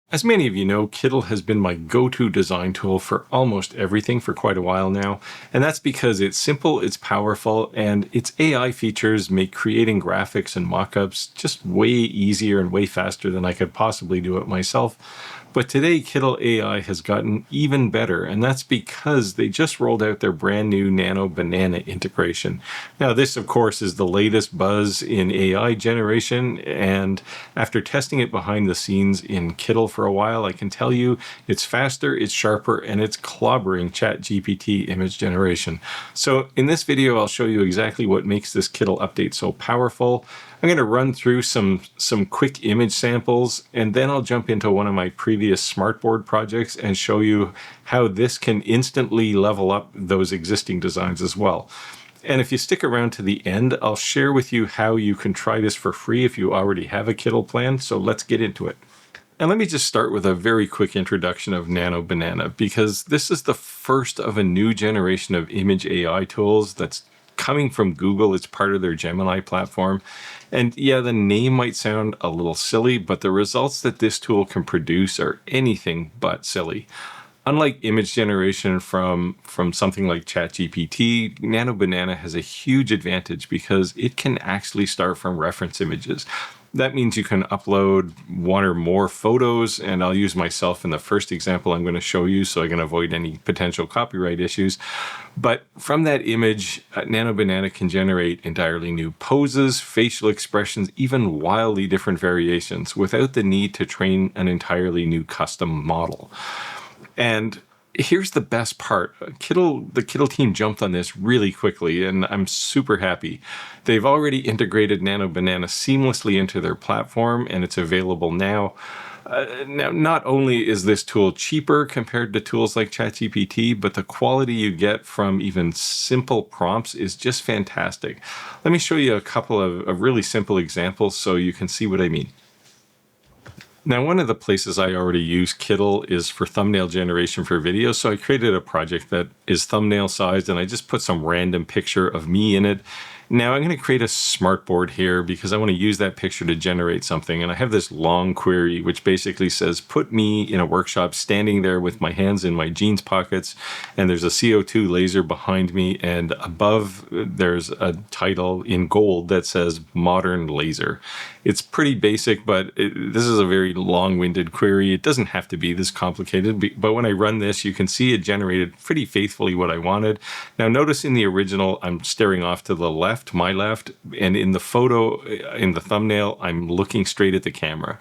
As many of you know, Kittl has been my go-to design tool for almost everything for quite a while now, and that's because it's simple, it's powerful, and its AI features make creating graphics and mockups just way easier and way faster than I could possibly do it myself. But today, Kittl AI has gotten even better, and that's because they just rolled out their brand new Nano Banana integration. Now, this, of course, is the latest buzz in AI generation, and after testing it behind the scenes in Kittl for a while, I can tell you it's faster, it's sharper, and it's clobbering ChatGPT image generation. So in this video, I'll show you exactly what makes this Kittl update so powerful. I'm going to run through some quick image samples, and then I'll jump into one of my previous smartboard projects and show you how this can instantly level up those existing designs as well. And if you stick around to the end, I'll share with you how you can try this for free if you already have a Kittl plan. So let's get into it. And let me just start with a very quick introduction of Nano Banana, because this is the first of a new generation of image AI tools that's coming from Google. It's part of their Gemini platform. And yeah, the name might sound a little silly, but the results that this tool can produce are anything but silly. Unlike image generation from something like ChatGPT, Nano Banana has a huge advantage because it can actually start from reference images. That means you can upload one or more photos, and I'll use myself in the first example I'm going to show you so I can avoid any potential copyright issues. But from that image, Nano Banana can generate entirely new poses, facial expressions, even wildly different variations without the need to train an entirely new custom model. And here's the best part. The Kittl team jumped on this really quickly, and I'm super happy. They've already integrated Nano Banana seamlessly into their platform, and it's available now. Now, not only is this tool cheaper compared to tools like ChatGPT, but the quality you get from even simple prompts is just fantastic. Let me show you a couple of really simple examples so you can see what I mean. Now, one of the places I already use Kittl is for thumbnail generation for videos. So I created a project that is thumbnail sized, and I just put some random picture of me in it. Now I'm going to create a smartboard here because I want to use that picture to generate something. And I have this long query, which basically says, put me in a workshop standing there with my hands in my jeans pockets. And there's a CO2 laser behind me. And above, there's a title in gold that says modern laser. It's pretty basic, but this is a very long-winded query. It doesn't have to be this complicated, but when I run this, you can see it generated pretty faithfully what I wanted. Now notice in the original, I'm staring off to the left, my left, and in the photo, in the thumbnail, I'm looking straight at the camera.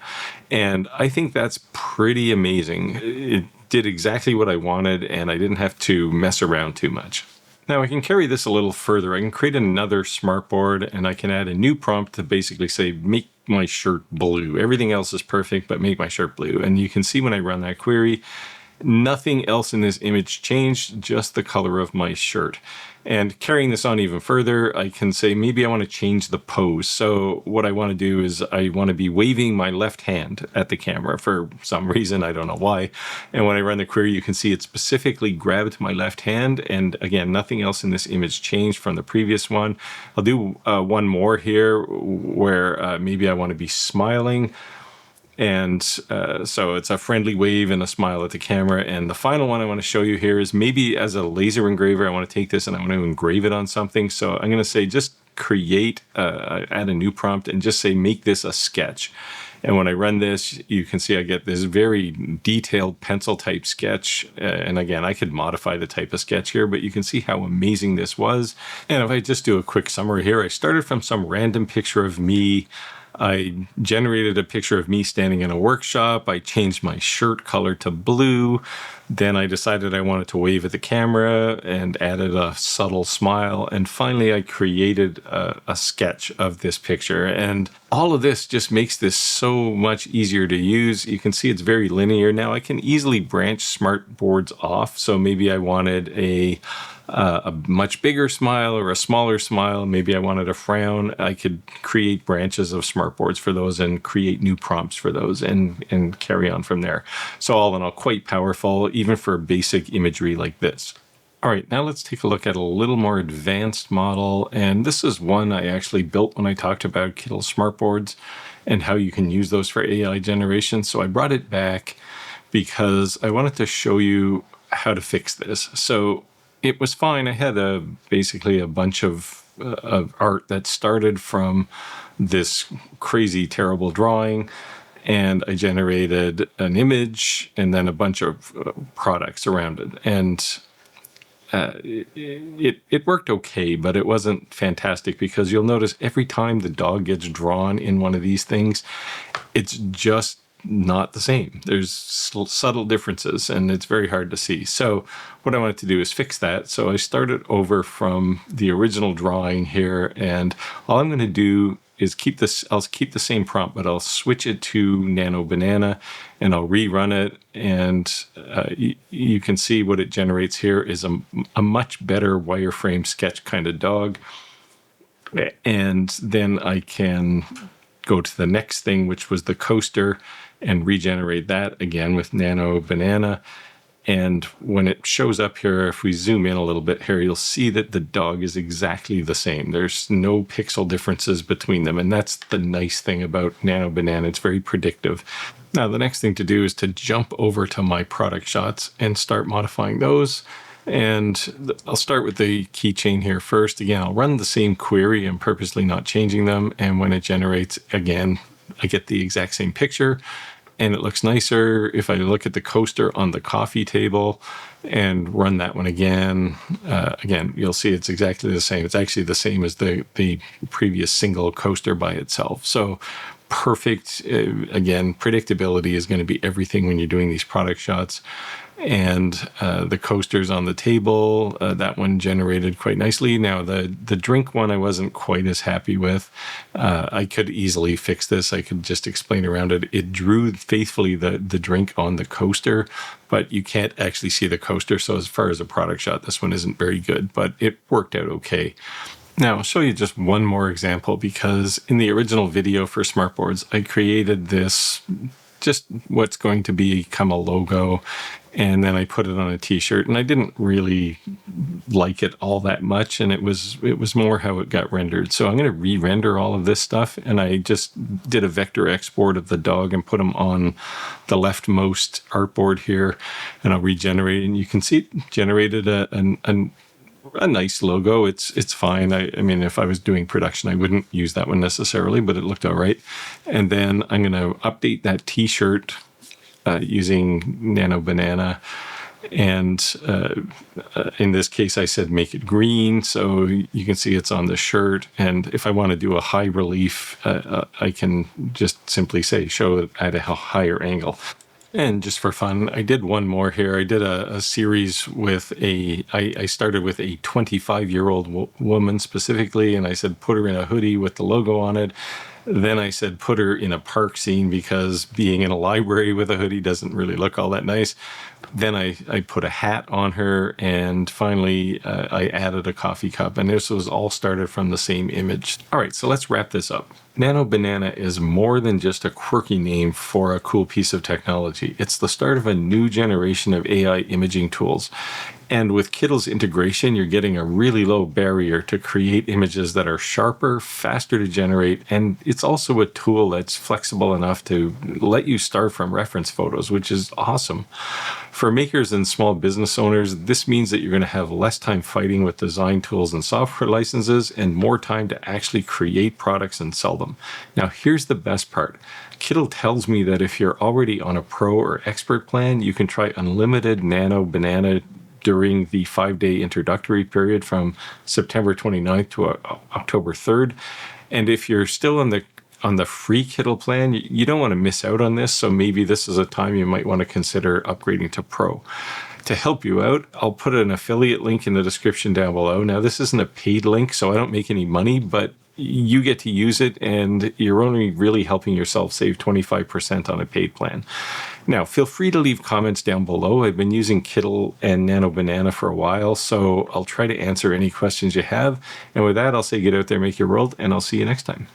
And I think that's pretty amazing. It did exactly what I wanted, and I didn't have to mess around too much. Now I can carry this a little further. I can create another smartboard, and I can add a new prompt to basically say, make my shirt blue. Everything else is perfect, but make my shirt blue. And you can see when I run that query, nothing else in this image changed, just the color of my shirt. And carrying this on even further, I can say maybe I want to change the pose. So what I want to do is I want to be waving my left hand at the camera for some reason, I don't know why. And when I run the query, you can see it specifically grabbed my left hand. And again, nothing else in this image changed from the previous one. I'll do one more here where maybe I want to be smiling. And so it's a friendly wave and a smile at the camera. And the final one I want to show you here is maybe as a laser engraver, I want to take this and I want to engrave it on something. So I'm going to say just create, add a new prompt and just say make this a sketch. And when I run this, you can see I get this very detailed pencil type sketch. And again, I could modify the type of sketch here, but you can see how amazing this was. And if I just do a quick summary here, I started from some random picture of me. I generated a picture of me standing in a workshop. I changed my shirt color to blue. Then I decided I wanted to wave at the camera and added a subtle smile. And finally, I created a sketch of this picture. And all of this just makes this so much easier to use. You can see it's very linear. Now I can easily branch smartboards off. So maybe I wanted a much bigger smile or a smaller smile. Maybe I wanted a frown. I could create branches of smartboards for those and create new prompts for those and carry on from there. So all in all, quite powerful, even for basic imagery like this. All right, now let's take a look at a little more advanced model. And this is one I actually built when I talked about Kittl smartboards. and how you can use those for AI generation. So I brought it back because I wanted to show you how to fix this. So it was fine. I had basically a bunch of art that started from this crazy, terrible drawing, and I generated an image and then a bunch of products around it. And it worked okay, but it wasn't fantastic, because you'll notice every time the dog gets drawn in one of these things, it's just not the same. There's subtle differences, and it's very hard to see. So what I wanted to do is fix that. So I started over from the original drawing here, and all I'm going to do is I'll keep the same prompt, but I'll switch it to Nano Banana, and I'll rerun it, and you can see what it generates here is a much better wireframe sketch kind of dog. And then I can go to the next thing, which was the coaster, and regenerate that again with Nano Banana. And when it shows up here, if we zoom in a little bit here, you'll see that the dog is exactly the same. There's no pixel differences between them. And that's the nice thing about Nano Banana. It's very predictive. Now, the next thing to do is to jump over to my product shots and start modifying those. And I'll start with the keychain here first. Again, I'll run the same query. I'm purposely not changing them. And when it generates, again, I get the exact same picture, and it looks nicer. If I look at the coaster on the coffee table and run that one again, you'll see it's exactly the same. It's actually the same as the previous single coaster by itself. So perfect. Again, predictability is going to be everything when you're doing these product shots. And the coasters on the table, that one generated quite nicely. Now, the drink one I wasn't quite as happy with. I could easily fix this. I could just explain around it. It drew faithfully the drink on the coaster, but you can't actually see the coaster. So as far as a product shot, this one isn't very good, but it worked out okay. Now, I'll show you just one more example, because in the original video for smartboards, I created this, just what's going to become a logo, and then I put it on a t-shirt, and I didn't really like it all that much, and it was more how it got rendered. So I'm going to re-render all of this stuff, and I just did a vector export of the dog and put him on the leftmost artboard here, and I'll regenerate it, and you can see it generated a nice logo. It's fine. I mean, if I was doing production, I wouldn't use that one necessarily, but it looked all right. And then I'm going to update that t-shirt using Nano Banana. And in this case, I said make it green, so you can see it's on the shirt. And if I want to do a high relief, I can just simply say show it at a higher angle. And just for fun, I did one more here. I did a series with I started with a 25-year-old woman specifically, and I said put her in a hoodie with the logo on it. Then I said put her in a park scene, because being in a library with a hoodie doesn't really look all that nice. Then I put a hat on her, and finally I added a coffee cup, and this was all started from the same image. All right, so let's wrap this up. Nano Banana is more than just a quirky name for a cool piece of technology. It's the start of a new generation of AI imaging tools. And with Kittl's integration, you're getting a really low barrier to create images that are sharper, faster to generate, and it's also a tool that's flexible enough to let you start from reference photos, which is awesome. For makers and small business owners, this means that you're going to have less time fighting with design tools and software licenses, and more time to actually create products and sell them. Now, here's the best part. Kittl tells me that if you're already on a pro or expert plan, you can try unlimited Nano Banana during the 5-day introductory period from September 29th to October 3rd. And if you're still on the free Kittl plan, you don't want to miss out on this. So maybe this is a time you might want to consider upgrading to Pro. To help you out, I'll put an affiliate link in the description down below. Now, this isn't a paid link, so I don't make any money, but you get to use it, and you're only really helping yourself save 25% on a paid plan. Now, feel free to leave comments down below. I've been using Kittl and Nano Banana for a while, so I'll try to answer any questions you have. And with that, I'll say get out there, make your world, and I'll see you next time.